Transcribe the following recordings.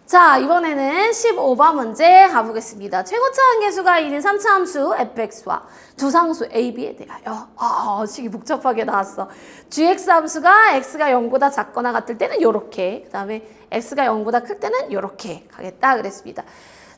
자, 이번에는 15번 문제 가보겠습니다. 최고차 한계수가 1인 3차 함수 fx와 두 상수 a, b에 대하여 식이 복잡하게 나왔어. gx 함수가 x가 0보다 작거나 같을 때는 요렇게, 그 다음에 x가 0보다 클 때는 요렇게 가겠다 그랬습니다.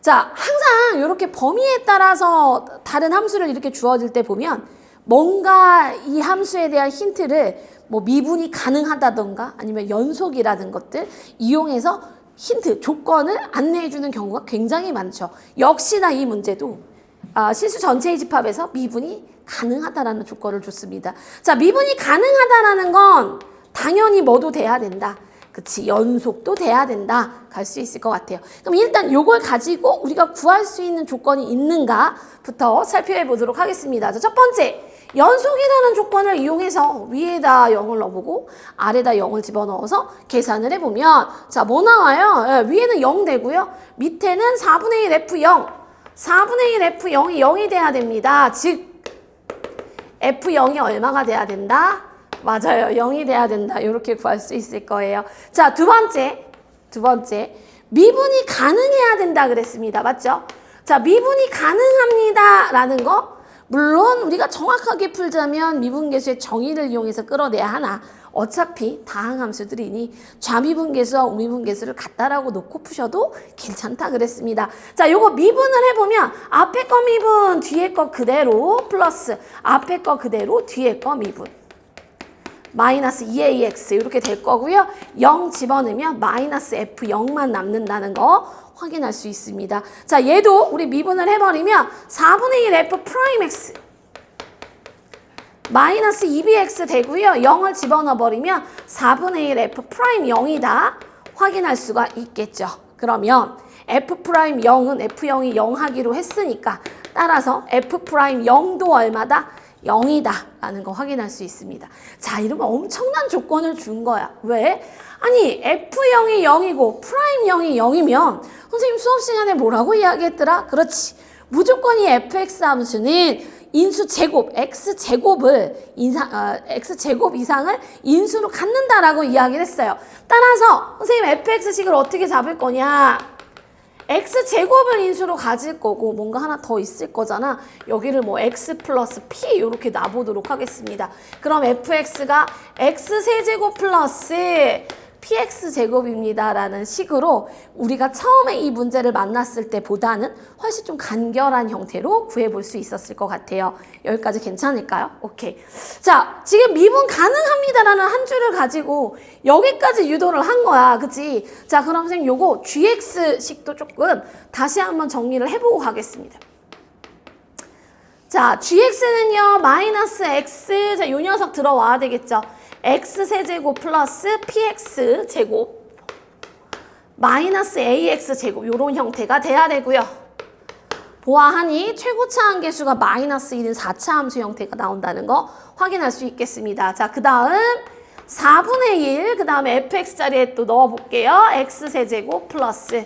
자, 항상 이렇게 범위에 따라서 다른 함수를 이렇게 주어질 때 보면 뭔가 이 함수에 대한 힌트를 뭐 미분이 가능하다던가 아니면 연속이라든 것들 이용해서 힌트, 조건을 안내해주는 경우가 굉장히 많죠. 역시나 이 문제도 실수 전체의 집합에서 미분이 가능하다라는 조건을 줬습니다. 자, 미분이 가능하다라는 건 당연히 뭐도 돼야 된다. 그치, 연속도 돼야 된다. 갈 수 있을 것 같아요. 그럼 일단 요걸 가지고 우리가 구할 수 있는 조건이 있는가부터 살펴보도록 하겠습니다. 자, 첫 번째, 연속이라는 조건을 이용해서 위에다 0을 넣어보고 아래다 0을 집어넣어서 계산을 해보면 자, 뭐 나와요? 위에는 0 되고요. 밑에는 4분의 1 F0. 4분의 1 F0이 0이 돼야 됩니다. 즉 F0이 얼마가 돼야 된다? 맞아요. 0이 돼야 된다. 이렇게 구할 수 있을 거예요. 자, 두 번째. 미분이 가능해야 된다 그랬습니다. 맞죠? 자, 미분이 가능합니다. 라는 거. 물론 우리가 정확하게 풀자면 미분계수의 정의를 이용해서 끌어내야 하나 어차피 다항함수들이니 좌미분계수와 우미분계수를 같다라고 놓고 푸셔도 괜찮다 그랬습니다. 자, 요거 미분을 해보면 앞에 거 미분, 뒤에 거 그대로 플러스 앞에 거 그대로 뒤에 거 미분. 마이너스 2ax 이렇게 될 거고요. 0 집어넣으면 마이너스 f0만 남는다는 거 확인할 수 있습니다. 자, 얘도 우리 미분을 해버리면 4분의 1 f 프라임 x 마이너스 2bx 되고요. 0을 집어넣어버리면 4분의 1 f 프라임 0이다 확인할 수가 있겠죠. 그러면 f 프라임 0은 f0이 0 하기로 했으니까 따라서 f 프라임 0도 얼마다? 0이다 라는 거 확인할 수 있습니다. 자, 이러면 엄청난 조건을 준 거야. 왜? 아니 F0이 0이고 프라임 0이 0이면 선생님 수업 시간에 뭐라고 이야기했더라? 그렇지. 무조건 이 fx 함수는 인수 제곱, x제곱을 x제곱 이상을 인수로 갖는다라고 이야기를 했어요. 따라서 선생님 fx식을 어떻게 잡을 거냐? x제곱을 인수로 가질 거고 뭔가 하나 더 있을 거잖아. 여기를 뭐 x 플러스 p 이렇게 놔보도록 하겠습니다. 그럼 fx가 x세제곱 플러스 px제곱입니다 라는 식으로 우리가 처음에 이 문제를 만났을 때보다는 훨씬 좀 간결한 형태로 구해볼 수 있었을 것 같아요. 여기까지 괜찮을까요? 오케이. 자, 지금 미분 가능합니다라는 한 줄을 가지고 여기까지 유도를 한 거야. 그치? 자, 그럼 선생님 요거 gx식도 조금 다시 한번 정리를 해보고 가겠습니다. 자, gx는요 마이너스 x, 자, 요 녀석 들어와야 되겠죠. x세제곱 플러스 px제곱 마이너스 ax제곱 요런 형태가 돼야 되고요. 보아하니 최고차 한계수가 마이너스 1인 4차 함수 형태가 나온다는 거 확인할 수 있겠습니다. 자, 그 다음 4분의 1, 그 다음에 fx 자리에 또 넣어볼게요. x세제곱 플러스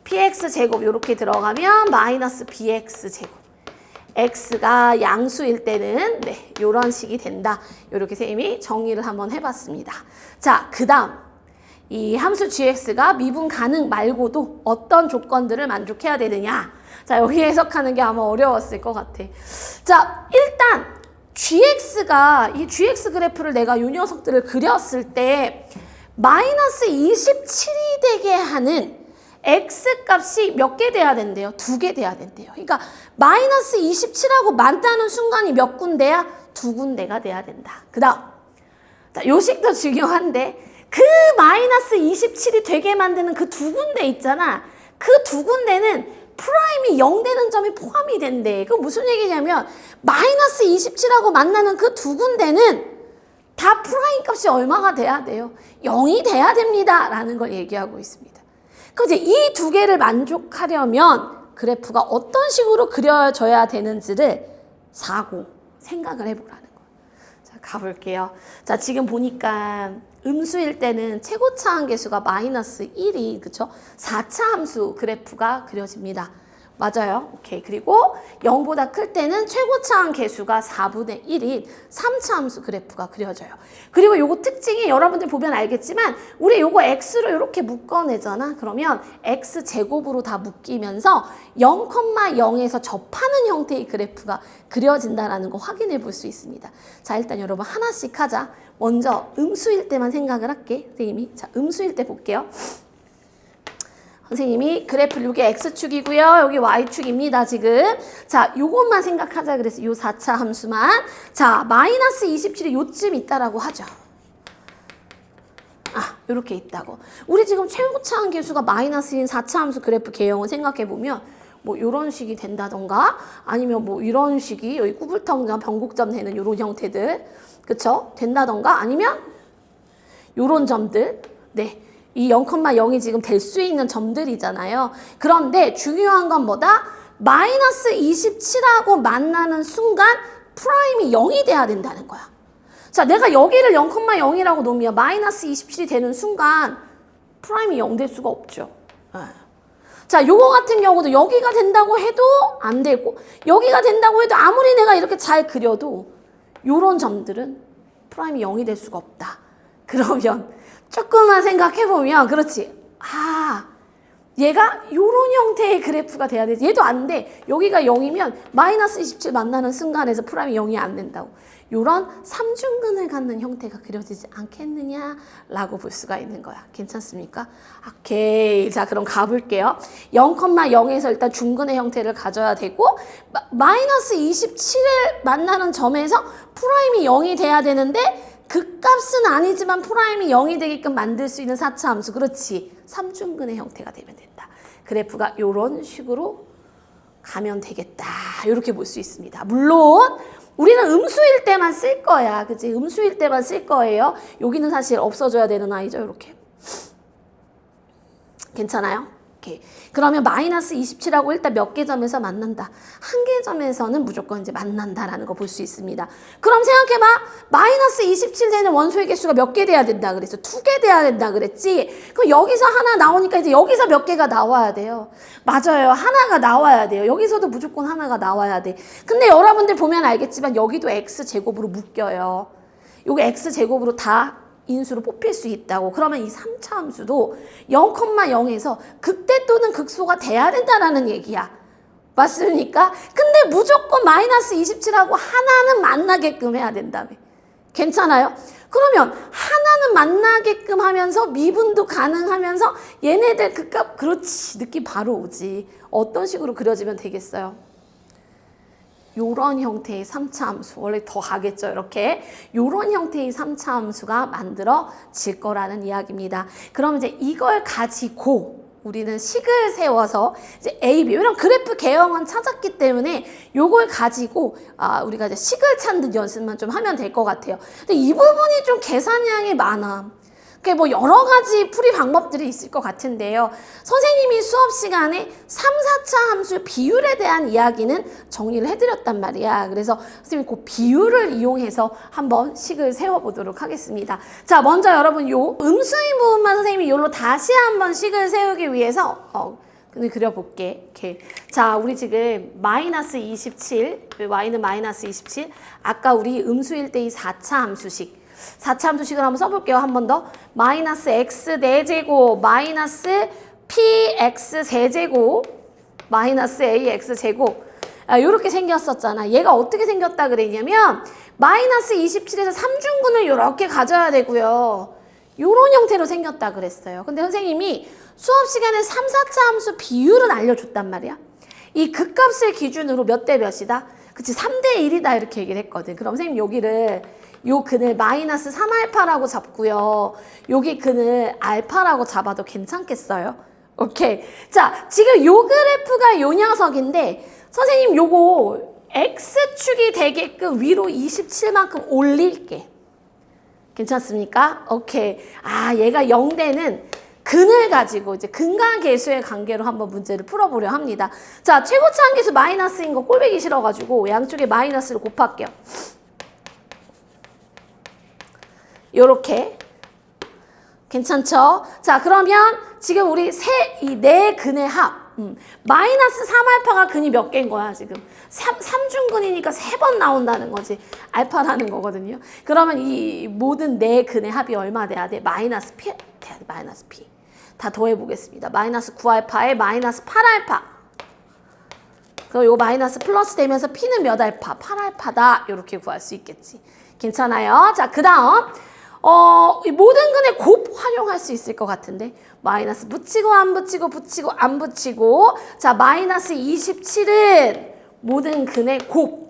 px제곱 요렇게 들어가면 마이너스 bx제곱. x가 양수일 때는 네, 요런 식이 된다. 요렇게 선생님이 정리를 한번 해봤습니다. 자, 그 다음 이 함수 gx가 미분 가능 말고도 어떤 조건들을 만족해야 되느냐. 자, 여기 해석하는 게 아마 어려웠을 것 같아. 자, 일단 gx가 이 gx 그래프를 내가 요 녀석들을 그렸을 때 마이너스 27이 되게 하는 x값이 몇 개 돼야 된대요? 2개 돼야 된대요. 그러니까 마이너스 27하고 만다는 순간이 몇 군데야? 2군데가 돼야 된다. 그 다음 요 식도 중요한데 그 마이너스 27이 되게 만드는 그 2군데 있잖아. 그 2군데는 프라임이 0 되는 점이 포함이 된대. 그 무슨 얘기냐면 마이너스 27하고 만나는 그 2군데는 다 프라임 값이 얼마가 돼야 돼요? 0이 돼야 됩니다. 라는 걸 얘기하고 있습니다. 그럼 이제 이 2개를 만족하려면 그래프가 어떤 식으로 그려져야 되는지를 생각을 해보라는 거예요. 자, 가볼게요. 자, 지금 보니까 음수일 때는 최고차 한계수가 마이너스 1이, 그쵸? 4차 함수 그래프가 그려집니다. 맞아요. 오케이. 그리고 0보다 클 때는 최고차항 계수가 4분의 1인 3차 함수 그래프가 그려져요. 그리고 요거 특징이 여러분들 보면 알겠지만 우리 요거 x로 이렇게 묶어내잖아. 그러면 x제곱으로 다 묶이면서 0,0에서 접하는 형태의 그래프가 그려진다는 거 확인해 볼 수 있습니다. 자, 일단 여러분 하나씩 하자. 먼저 음수일 때만 생각을 할게. 선생님이. 자, 음수일 때 볼게요. 선생님이 그래프를 이게 x축이고요. 여기 y축입니다, 지금. 자, 요것만 생각하자 그래서 요 4차 함수만. 자, 마이너스 27이 요쯤 있다라고 하죠. 아, 요렇게 있다고. 우리 지금 최고차항 계수가 마이너스인 4차 함수 그래프 개형을 생각해보면 뭐 요런 식이 된다던가 아니면 뭐 이런 식이 여기 꾸불텅점, 변곡점 되는 요런 형태들. 그쵸? 된다던가 아니면 요런 점들. 네. 이 0,0이 지금 될 수 있는 점들이잖아요. 그런데 중요한 건 뭐다? 마이너스 27하고 만나는 순간 프라임이 0이 돼야 된다는 거야. 자, 내가 여기를 0,0이라고 놓으면 마이너스 27이 되는 순간 프라임이 0 될 수가 없죠. 자, 요거 같은 경우도 여기가 된다고 해도 안 되고 여기가 된다고 해도 아무리 내가 이렇게 잘 그려도 요런 점들은 프라임이 0이 될 수가 없다. 그러면 조금만 생각해보면 그렇지. 아, 얘가 요런 형태의 그래프가 돼야 되지. 얘도 안 돼. 여기가 0이면 마이너스 27 만나는 순간에서 프라임이 0이 안 된다고. 요런 삼중근을 갖는 형태가 그려지지 않겠느냐라고 볼 수가 있는 거야. 괜찮습니까? 오케이. 자, 그럼 가볼게요. 0,0에서 일단 중근의 형태를 가져야 되고 마이너스 27을 만나는 점에서 프라임이 0이 돼야 되는데 그 값은 아니지만 프라임이 0이 되게끔 만들 수 있는 4차 함수. 그렇지. 삼중근의 형태가 되면 된다. 그래프가 이런 식으로 가면 되겠다. 이렇게 볼 수 있습니다. 물론 우리는 음수일 때만 쓸 거야. 그치? 음수일 때만 쓸 거예요. 여기는 사실 없어져야 되는 아이죠. 이렇게. 괜찮아요? 오케이. 그러면 마이너스 27하고 일단 몇 개 점에서 만난다. 한 개 점에서는 무조건 이제 만난다라는 거 볼 수 있습니다. 그럼 생각해봐. 마이너스 27 되는 원소의 개수가 몇 개 돼야 된다 그랬어? 2개 돼야 된다 그랬지? 그럼 여기서 하나 나오니까 이제 여기서 몇 개가 나와야 돼요. 맞아요. 하나가 나와야 돼요. 여기서도 무조건 하나가 나와야 돼. 근데 여러분들 보면 알겠지만 여기도 x제곱으로 묶여요. 요거 x제곱으로 다 인수로 뽑힐 수 있다고. 그러면 이 3차 함수도 0,0에서 극대 또는 극소가 돼야 된다는 얘기야. 맞습니까? 근데 무조건 마이너스 27하고 하나는 만나게끔 해야 된다며. 괜찮아요? 그러면 하나는 만나게끔 하면서 미분도 가능하면서 얘네들 그 값, 그렇지. 느낌 바로 오지. 어떤 식으로 그려지면 되겠어요? 요런 형태의 3차 함수, 원래 더 가겠죠, 이렇게. 요런 형태의 3차 함수가 만들어질 거라는 이야기입니다. 그럼 이제 이걸 가지고 우리는 식을 세워서 이제 A, B, 이런 그래프 개형은 찾았기 때문에 요걸 가지고 우리가 이제 식을 찾는 연습만 좀 하면 될 것 같아요. 근데 이 부분이 좀 계산량이 많아. 뭐 여러 가지 풀이 방법들이 있을 것 같은데요. 선생님이 수업 시간에 3, 4차 함수 비율에 대한 이야기는 정리를 해드렸단 말이야. 그래서 선생님이 그 비율을 이용해서 한번 식을 세워보도록 하겠습니다. 자, 먼저 여러분 요 음수인 부분만 선생님이 요로 다시 한번 식을 세우기 위해서 그려볼게. 이렇게. 자, 우리 지금 마이너스 27, y는 마이너스 27. 아까 우리 음수일 때 이 4차 함수식. 4차 함수식을 한번 써볼게요. 한 번 더. 마이너스 x 4제곱 마이너스 px 세제곱 마이너스 ax 제곱. 요렇게 생겼었잖아. 얘가 어떻게 생겼다 그랬냐면 마이너스 27에서 3중근을 요렇게 가져야 되고요. 요런 형태로 생겼다 그랬어요. 근데 선생님이 수업 시간에 3, 4차 함수 비율은 알려줬단 말이야. 이 극값을 기준으로 몇 대 몇이다? 그치, 3대 1이다 이렇게 얘기를 했거든. 그럼 선생님 여기를 요 근을 마이너스 3알파라고 잡고요. 여기 근을 알파라고 잡아도 괜찮겠어요? 오케이. 자, 지금 요 그래프가 요 녀석인데 선생님 요거 X축이 되게끔 위로 27만큼 올릴게. 괜찮습니까? 오케이. 얘가 0대는 근을 가지고 이제 근과 계수의 관계로 한번 문제를 풀어보려 합니다. 자, 최고차항 계수 마이너스인 거 꼴보기 싫어가지고 양쪽에 마이너스를 곱할게요. 요렇게. 괜찮죠? 자, 그러면 지금 우리 이 네 근의 합. 마이너스 3알파가 근이 몇 개인 거야, 지금? 3중근이니까 3번 나온다는 거지. 알파라는 거거든요. 그러면 이 모든 네 근의 합이 얼마 돼야 돼? 마이너스 P 돼야 돼, 마이너스 P. 다 더해보겠습니다. 마이너스 9알파에 마이너스 8알파. 그럼 이거 마이너스 플러스 되면서 P는 몇 알파? 8알파다. 이렇게 구할 수 있겠지. 괜찮아요? 자, 그 다음. 이 모든 근의 곱 활용할 수 있을 것 같은데. 마이너스 붙이고 안 붙이고 붙이고 안 붙이고. 자, 마이너스 27은 모든 근의 곱.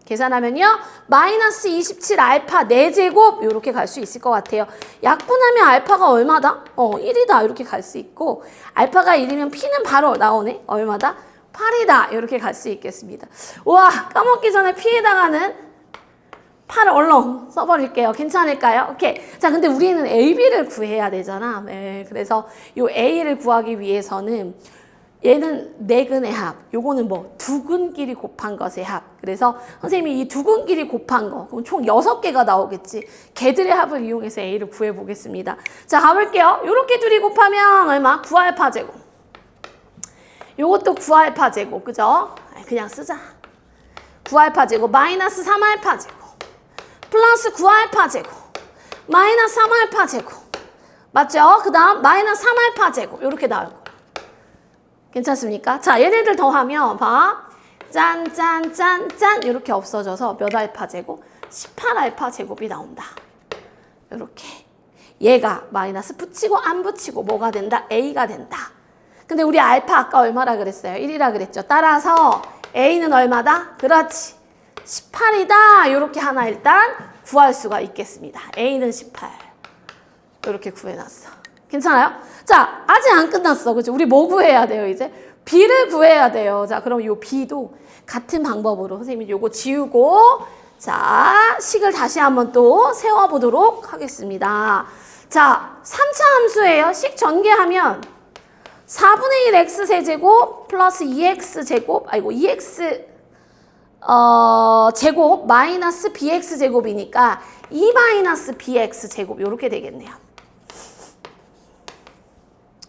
계산하면요. 마이너스 27 알파 4제곱 이렇게 갈 수 있을 것 같아요. 약분하면 알파가 얼마다? 1이다 이렇게 갈 수 있고 알파가 1이면 P는 바로 나오네. 얼마다? 8이다 이렇게 갈 수 있겠습니다. 와, 까먹기 전에 P에다가는 8을 얼른 써버릴게요. 괜찮을까요? 오케이. 자, 근데 우리는 AB를 구해야 되잖아. 네, 그래서 요 A를 구하기 위해서는 얘는 네 근의 합, 요거는 뭐 두 근끼리 곱한 것의 합. 그래서 선생님이 이 두 근끼리 곱한 거, 그럼 총 6개가 나오겠지. 걔들의 합을 이용해서 A를 구해보겠습니다. 자, 가볼게요. 요렇게 둘이 곱하면 얼마? 9알파 제곱. 요것도 9알파 제곱, 그죠? 그냥 쓰자. 9알파 제곱, 마이너스 3알파 제곱, 플러스 9알파 제곱, 마이너스 3알파 제곱. 맞죠? 그 다음 마이너스 3알파 제곱. 요렇게 나올 거예요. 괜찮습니까? 자, 얘네들 더하면 봐. 짠, 짠, 짠, 짠 이렇게 없어져서 몇 알파 제곱? 18알파 제곱이 나온다. 이렇게. 얘가 마이너스 붙이고 안 붙이고 뭐가 된다? A가 된다. 근데 우리 알파 아까 얼마라 그랬어요? 1이라 그랬죠. 따라서 A는 얼마다? 그렇지. 18이다. 이렇게 하나 일단 구할 수가 있겠습니다. A는 18. 이렇게 구해놨어. 괜찮아요? 자, 아직 안 끝났어. 그죠? 우리 뭐 구해야 돼요, 이제? B를 구해야 돼요. 자, 그럼 요 B도 같은 방법으로 선생님이 요거 지우고, 자, 식을 다시 한번 또 세워보도록 하겠습니다. 자, 3차 함수예요. 식 전개하면 4분의 1 x 세제곱 플러스 2x 제곱, 2x 제곱 마이너스 bx 제곱이니까 2 마이너스 bx 제곱 요렇게 되겠네요.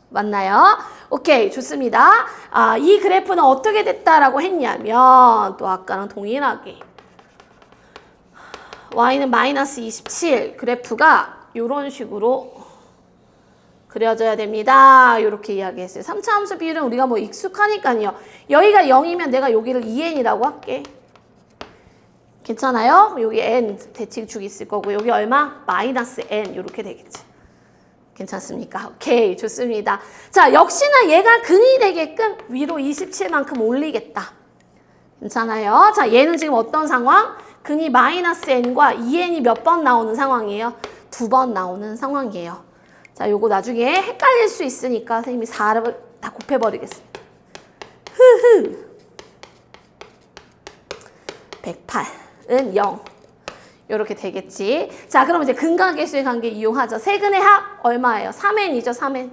맞나요? 오케이, 좋습니다. 이 그래프는 어떻게 됐다라고 했냐면 또 아까랑 동일하게 y는 마이너스 27 그래프가 이런 식으로 그려져야 됩니다. 이렇게 이야기했어요. 3차 함수 비율은 우리가 뭐 익숙하니까요. 여기가 0이면 내가 여기를 2n이라고 할게. 괜찮아요? 여기 n 대칭축 있을 거고 여기 얼마? 마이너스 n 이렇게 되겠지. 괜찮습니까? 오케이, 좋습니다. 자, 역시나 얘가 근이 되게끔 위로 27만큼 올리겠다. 괜찮아요? 자, 얘는 지금 어떤 상황? 근이 마이너스 n과 2n이 몇 번 나오는 상황이에요? 2번 나오는 상황이에요. 자, 요거 나중에 헷갈릴 수 있으니까 선생님이 4를 다 곱해버리겠습니다. 흐흐. 108은 0. 요렇게 되겠지. 자, 그럼 이제 근각계수의 관계 이용하죠. 세근의 합 얼마예요? 3n이죠, 3n.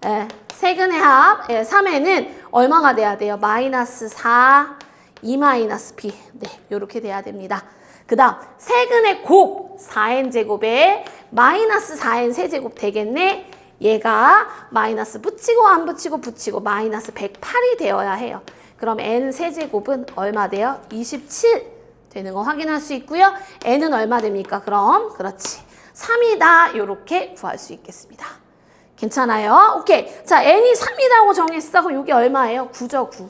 예, 세근의 합 3n은 얼마가 돼야 돼요? 마이너스 4, 2 마이너스 b. 네, 요렇게 돼야 됩니다. 그 다음 세근의 곱 4n 제곱에 마이너스 4n 세제곱 되겠네. 얘가 마이너스 붙이고 안 붙이고 붙이고 마이너스 108이 되어야 해요. 그럼 n 세제곱은 얼마 돼요? 27 되는 거 확인할 수 있고요. n은 얼마 됩니까? 그럼 그렇지. 3이다. 이렇게 구할 수 있겠습니다. 괜찮아요? 오케이. 자, n이 3이라고 정했어. 그럼 이게 얼마예요? 9죠, 9.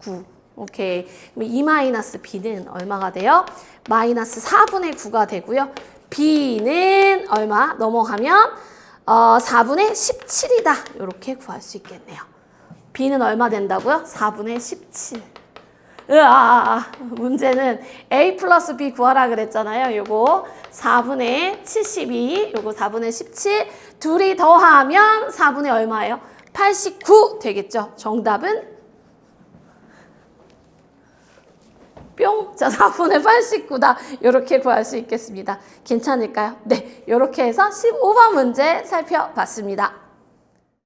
9. 오케이. 그럼 2-b는 얼마가 돼요? 마이너스 4분의 9가 되고요. b는 얼마? 넘어가면 4분의 17이다. 이렇게 구할 수 있겠네요. b는 얼마 된다고요? 4분의 17. 문제는 a 플러스 b 구하라 그랬잖아요. 요거 4분의 72, 요거 4분의 17 둘이 더하면 4분의 얼마예요? 89 되겠죠. 정답은 뿅! 자, 4분의 89다. 요렇게 구할 수 있겠습니다. 괜찮을까요? 네, 요렇게 해서 15번 문제 살펴봤습니다.